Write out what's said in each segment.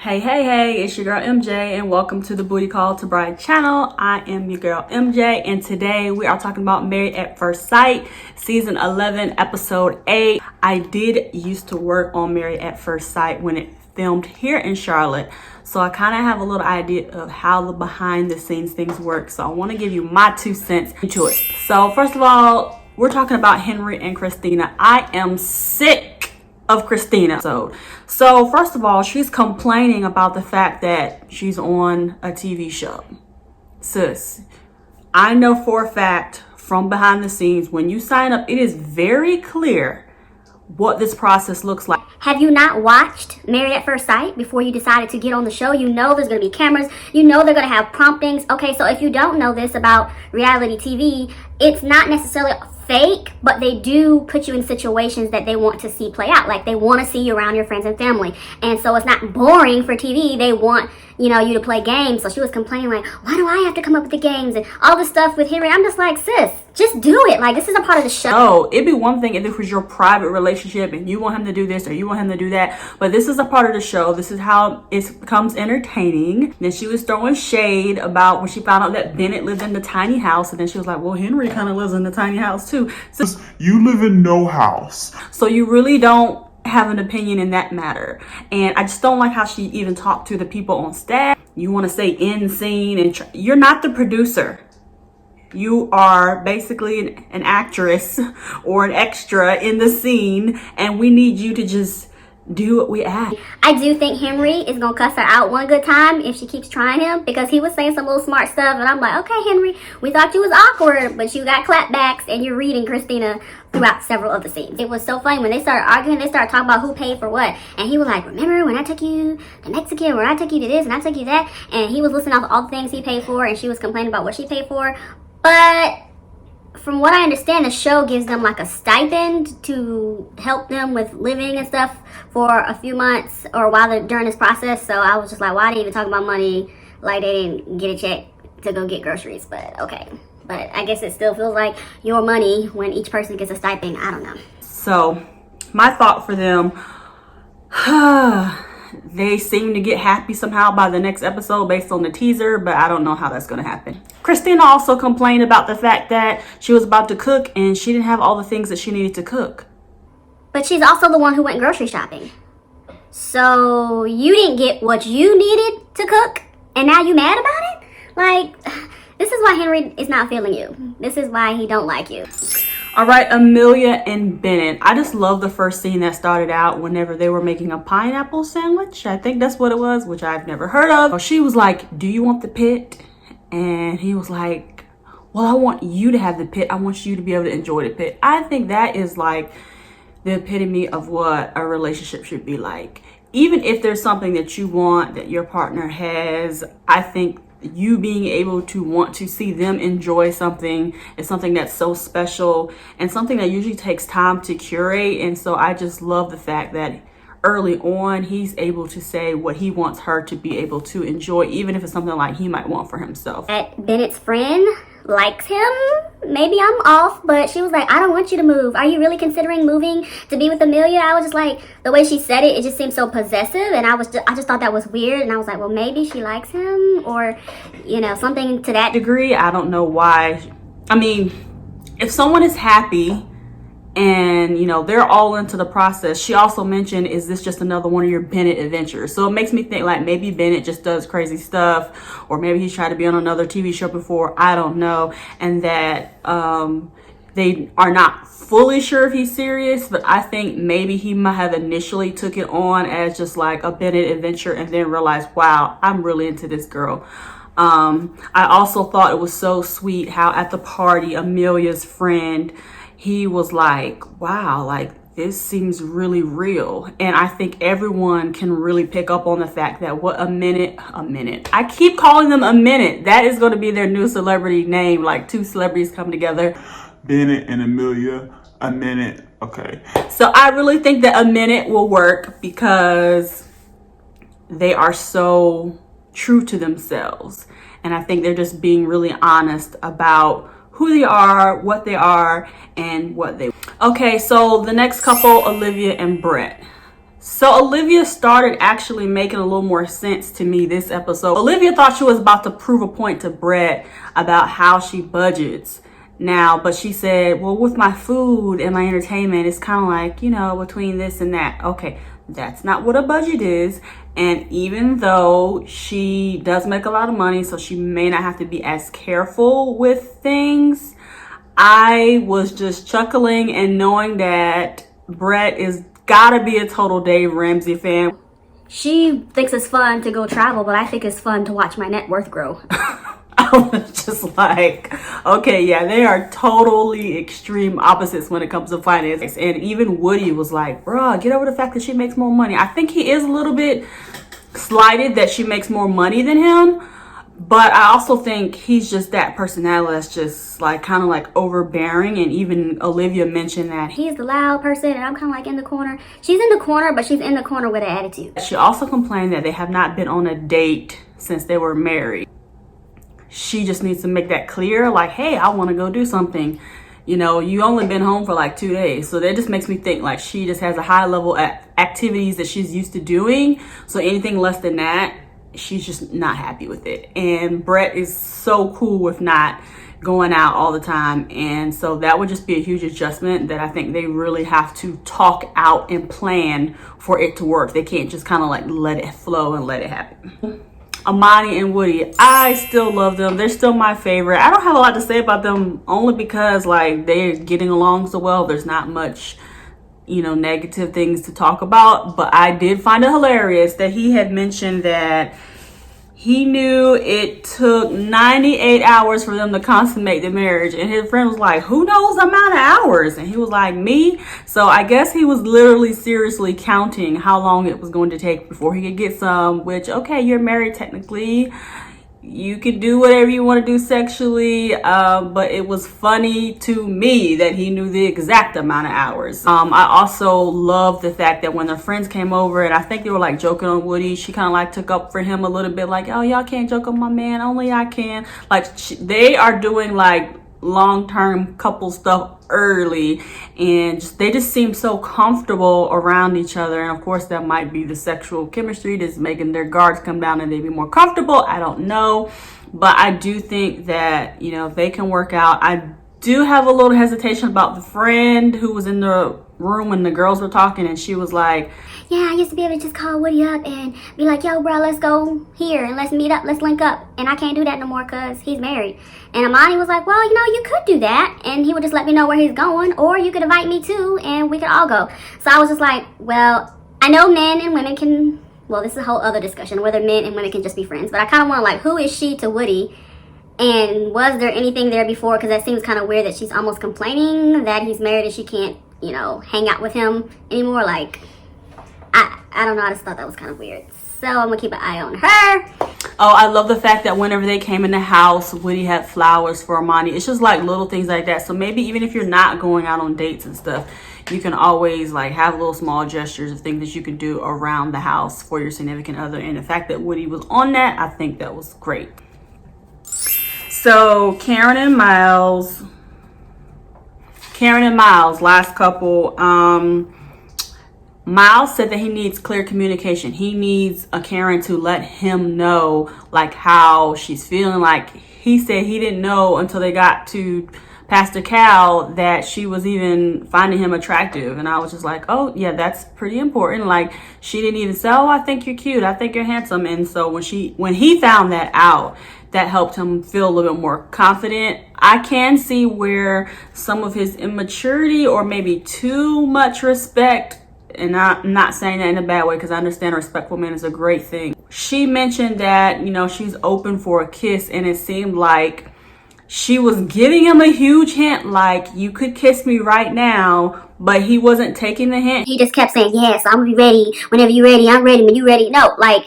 Hey, it's your girl MJ and welcome to the Booty Call to Bride channel. I am your girl MJ and today we are talking about Married at First Sight, season 11, episode 8. I did used to work on Married at First Sight when it filmed here in Charlotte. So I kind of have a little idea of how the behind the scenes things work. So I want to give you my 2 cents into it. So first of all, we're talking about Henry and Christina. I am sick of Christina. So first of all, she's complaining about the fact that she's on a TV show. Sis, I know for a fact from behind the scenes, when you sign up, it is very clear what this process looks like. Have you not watched Married at First Sight before you decided to get on the show? You know there's going to be cameras. You know they're going to have promptings. Okay, so if you don't know this about reality TV, it's not necessarily fake, but they do put you in situations that they want to see play out. Like they want to see you around your friends and family. And so it's not boring for TV. They want, you to play games. So she was complaining like, why do I have to come up with the games and all this stuff with Henry? I'm just like, sis, just do it. Like this is a part of the show. Oh, it'd be one thing if it was your private relationship and you want him to do this or you want him to do that. But this is a part of the show. This is how it becomes entertaining. Then she was throwing shade about when she found out that Bennett lived in the tiny house. And then she was like, well, Henry kind of lives in the tiny house too. So you live in no house. So you really don't have an opinion in that matter. And I just don't like how she even talked to the people on staff. You want to say in scene and you're not the producer. You are basically an actress or an extra in the scene, and we need you to just do what we ask. I do think Henry is going to cuss her out one good time if she keeps trying him, because he was saying some little smart stuff and I'm like, okay, Henry, we thought you was awkward, but you got clapbacks and you're reading Christina throughout several of the scenes. It was so funny when they started arguing. They started talking about who paid for what, and he was like, remember when I took you to Mexican, when I took you to this and I took you that, and he was listing off all the things he paid for and she was complaining about what she paid for. But from what I understand, the show gives them like a stipend to help them with living and stuff for a few months or while they're during this process. So I was just like, why didn't even talk about money? Like they didn't get a check to go get groceries, but okay. But I guess it still feels like your money when each person gets a stipend. I don't know. So my thought for them, they seem to get happy somehow by the next episode based on the teaser, but I don't know how that's going to happen. Christina also complained about the fact that she was about to cook and she didn't have all the things that she needed to cook. But she's also the one who went grocery shopping. So you didn't get what you needed to cook and now you mad about it? Like, this is why Henry is not feeling you. This is why he don't like you. All right, Amelia and Bennett. I just love the first scene that started out whenever they were making a pineapple sandwich. I think that's what it was, which I've never heard of. She was like, do you want the pit? And he was like, well, I want you to have the pit. I want you to be able to enjoy the pit. I think that is like the epitome of what a relationship should be like. Even if there's something that you want that your partner has, I think you being able to want to see them enjoy something is something that's so special and something that usually takes time to curate. And so I just love the fact that early on he's able to say what he wants her to be able to enjoy, even if it's something like he might want for himself. That Bennett's friend likes him. Maybe I'm off, but she was like, I don't want you to move. Are you really considering moving to be with Amelia? I was just like, the way she said it, it just seemed so possessive, and I just thought that was weird, and I was like, well, maybe she likes him, or something to that degree. I don't know why. I mean, if someone is happy and they're all into the process. She also mentioned, is this just another one of your Bennett adventures? So it makes me think like maybe Bennett just does crazy stuff, or maybe he's tried to be on another TV show before, I don't know, and that they are not fully sure if he's serious. But I think maybe he might have initially took it on as just like a Bennett adventure and then realized, wow, I'm really into this girl. I also thought it was so sweet how at the party, Amelia's friend, he was like, wow, like this seems really real. And I think everyone can really pick up on the fact that what a minute, I keep calling them a minute. That is going to be their new celebrity name, like two celebrities come together. Bennett and Amelia, a minute. Okay. So I really think that a minute will work because they are so true to themselves. And I think they're just being really honest about who they are, what they are, and what they. Okay, so the next couple, Olivia and Brett. So Olivia started actually making a little more sense to me this episode. Olivia thought she was about to prove a point to Brett about how she budgets now, but she said, well, with my food and my entertainment, it's kind of like, you know, between this and that. Okay, that's not what a budget is. And even though she does make a lot of money, so she may not have to be as careful with things, I was just chuckling and knowing that Brett is gotta be a total Dave Ramsey fan. She thinks it's fun to go travel, but I think it's fun to watch my net worth grow. I was just like, okay, yeah, they are totally extreme opposites when it comes to finance. And even Woody was like, bruh, get over the fact that she makes more money. I think he is a little bit slighted that she makes more money than him. But I also think he's just that personality that's just like kind of like overbearing. And even Olivia mentioned that he's the loud person and I'm kind of like in the corner. She's in the corner, but she's in the corner with an attitude. She also complained that they have not been on a date since they were married. She just needs to make that clear, like, hey, I want to go do something. You know, you only been home for like 2 days. So that just makes me think like she just has a high level of activities that she's used to doing. So anything less than that, she's just not happy with it. And Brett is so cool with not going out all the time. And so that would just be a huge adjustment that I think they really have to talk out and plan for it to work. They can't just kind of like let it flow and let it happen. Amani and Woody, I still love them. They're still my favorite. I don't have a lot to say about them only because like they're getting along so well. There's not much, you know, negative things to talk about, but I did find it hilarious that he had mentioned that he knew it took 98 hours for them to consummate the marriage, and his friend was like, who knows the amount of hours? And he was like, me. So I guess he was literally seriously counting how long it was going to take before he could get some, which, okay, you're married technically, you can do whatever you want to do sexually, but it was funny to me that he knew the exact amount of hours. I also love the fact that when their friends came over, and I think they were like joking on Woody, she kind of like took up for him a little bit, like, oh, y'all can't joke on my man, only I can. Like, they are doing like long-term couple stuff early, and they just seem so comfortable around each other. And of course that might be the sexual chemistry that's making their guards come down and they be more comfortable. I don't know, but I do think that, you know, they can work out. I do have a little hesitation about the friend who was in the room when the girls were talking, and she was like, yeah, I used to be able to just call Woody up and be like, yo, bro, let's go here and let's meet up, let's link up. And I can't do that no more because he's married. And Amani was like, well, you know, you could do that. And he would just let me know where he's going, or you could invite me too and we could all go. So I was just like, well, I know men and women can, well, this is a whole other discussion, whether men and women can just be friends. But I kind of want to like, who is she to Woody? And was there anything there before? Because that seems kind of weird that she's almost complaining that he's married and she can't, you know, hang out with him anymore. Like, I don't know, I just thought that was kind of weird. So I'm gonna keep an eye on her. Oh, I love the fact that whenever they came in the house, Woody had flowers for Amani. It's just like little things like that. So maybe even if you're not going out on dates and stuff, you can always like have little small gestures of things that you can do around the house for your significant other. And the fact that Woody was on that, I think that was great. So Karen and Miles, last couple. Miles said that he needs clear communication. He needs a Karen to let him know like how she's feeling. Like he said he didn't know until they got to Pastor Cal that she was even finding him attractive. And I was just like, oh yeah, that's pretty important. Like she didn't even say, oh, I think you're cute, I think you're handsome. And so when he found that out, that helped him feel a little bit more confident. I can see where some of his immaturity or maybe too much respect, and I'm not saying that in a bad way because I understand a respectful man is a great thing. She mentioned that, you know, she's open for a kiss, and it seemed like she was giving him a huge hint, like, you could kiss me right now, but he wasn't taking the hint. He just kept saying, yes, I'm gonna be ready whenever you're ready, I'm ready when you're ready. No, like,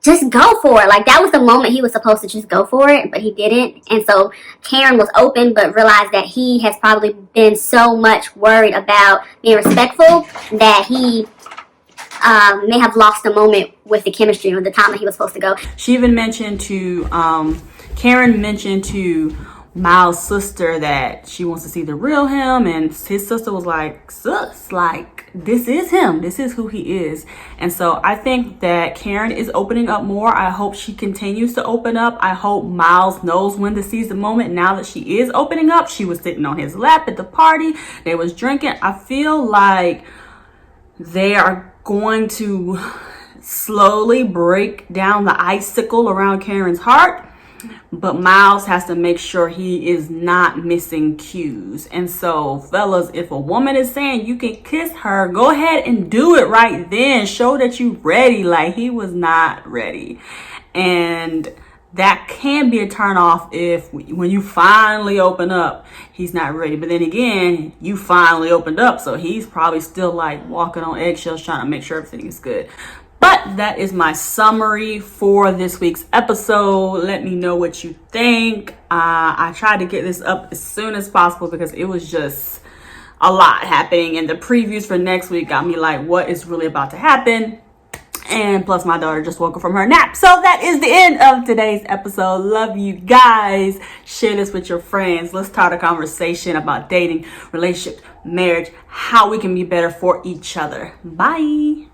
just go for it. Like, that was the moment he was supposed to just go for it, but he didn't. And so Karen was open, but realized that he has probably been so much worried about being respectful that he may have lost a moment with the chemistry or the time that he was supposed to go. She even mentioned to, Karen mentioned to Miles' sister that she wants to see the real him, and his sister was like, sis, like, this is him, this is who he is. And so I think that Karen is opening up more. I hope she continues to open up. I hope Miles knows when to seize the moment now that she is opening up. She was sitting on his lap at the party, they was drinking. I feel like they are going to slowly break down the icicle around Karen's heart. But Miles has to make sure he is not missing cues. And so, fellas, if a woman is saying you can kiss her, go ahead and do it right then. Show that you're ready. Like, he was not ready. And that can be a turn off if when you finally open up, he's not ready. But then again, you finally opened up, so he's probably still like walking on eggshells trying to make sure everything is good. But that is my summary for this week's episode. Let me know what you think. I tried to get this up as soon as possible because it was just a lot happening. And the previews for next week got me like, what is really about to happen? And plus my daughter just woke up from her nap. So that is the end of today's episode. Love you guys. Share this with your friends. Let's start a conversation about dating, relationship, marriage, how we can be better for each other. Bye.